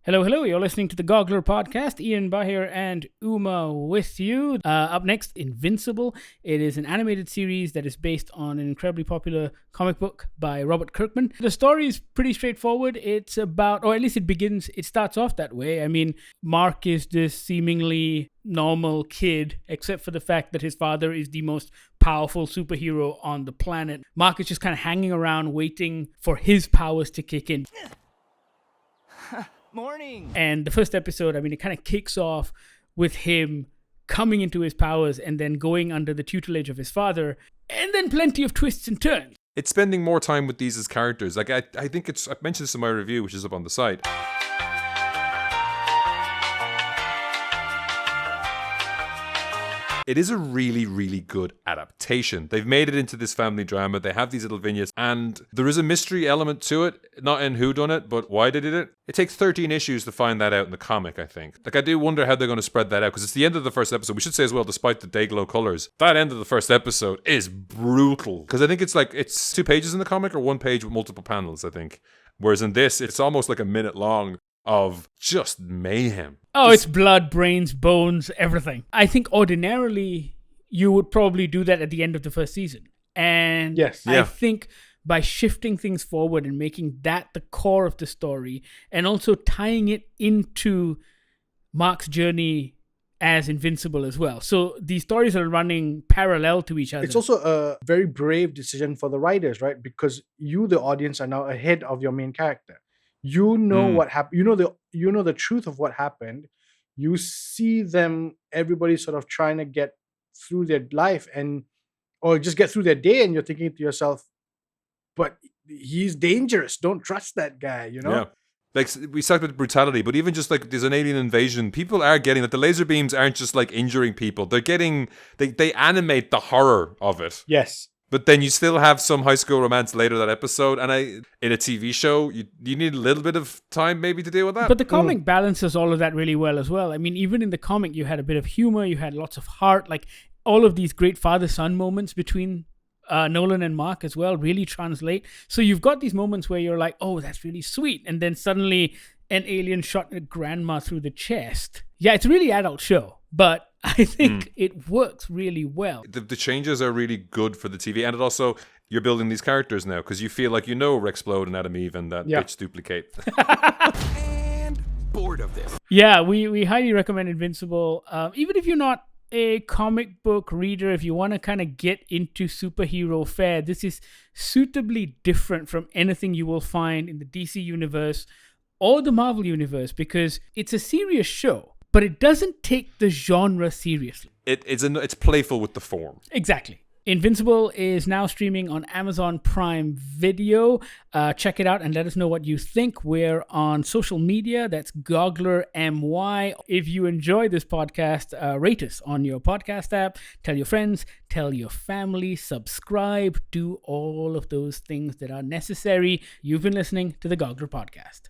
Hello, hello. You're listening to the Goggler Podcast. Ian Bahir and Uma with you. Up next, Invincible. It is an animated series that is based on an incredibly popular comic book by Robert Kirkman. The story is pretty straightforward. It's about, or at least it starts off that way. I mean, Mark is this seemingly normal kid, except for the fact that his father is the most powerful superhero on the planet. Mark is just kind of hanging around waiting for his powers to kick in. Morning. And the first episode, I mean, it kind of kicks off with him coming into his powers and then going under the tutelage of his father, and then plenty of twists and turns. It's spending more time with these as characters. Like I think I've mentioned this in my review, which is up on the site. It is a really, really good adaptation. They've made it into this family drama. They have these little vignettes, and there is a mystery element to it. Not in who done it, but why they did it. It takes 13 issues to find that out in the comic, I think. Like, I do wonder how they're going to spread that out, because it's the end of the first episode. We should say as well, despite the day-glow colors, that end of the first episode is brutal. Because I think it's 2 pages in the comic, or 1 page with multiple panels, I think. Whereas in this, it's almost like a minute long of just mayhem. Oh, it's blood, brains, bones, everything. I think ordinarily you would probably do that at the end of the first season. And yes. I think by shifting things forward and making that the core of the story, and also tying it into Mark's journey as Invincible as well. So these stories are running parallel to each other. It's also a very brave decision for the writers, right? Because you, the audience, are now ahead of your main character. You know what happened. You know the truth of what happened. You see them, everybody sort of trying to get through their life or just get through their day, and you're thinking to yourself, but he's dangerous. Don't trust that guy, you know? Yeah. Like, we talked about brutality, but even just like there's an alien invasion, people are getting that. The laser beams aren't just like injuring people. They're getting, they animate the horror of it. Yes. But then you still have some high school romance later that episode, and in a TV show, you need a little bit of time maybe to deal with that. But the comic balances all of that really well as well. I mean, even in the comic, you had a bit of humor, you had lots of heart, like all of these great father-son moments between Nolan and Mark as well really translate. So you've got these moments where you're like, oh, that's really sweet. And then suddenly an alien shot a grandma through the chest. Yeah, it's a really adult show, but I think it works really well. The changes are really good for the TV, and it also, you're building these characters now because you feel like you know Rexplode and Adam Eve and that bitch duplicate. And bored of this. Yeah, we highly recommend Invincible. Even if you're not a comic book reader, if you want to kind of get into superhero fare, this is suitably different from anything you will find in the DC universe or the Marvel universe, because it's a serious show, but it doesn't take the genre seriously. It's playful with the form. Exactly. Invincible is now streaming on Amazon Prime Video. Check it out and let us know what you think. We're on social media. That's Goggler MY. If you enjoy this podcast, rate us on your podcast app. Tell your friends, tell your family, subscribe, do all of those things that are necessary. You've been listening to the Goggler Podcast.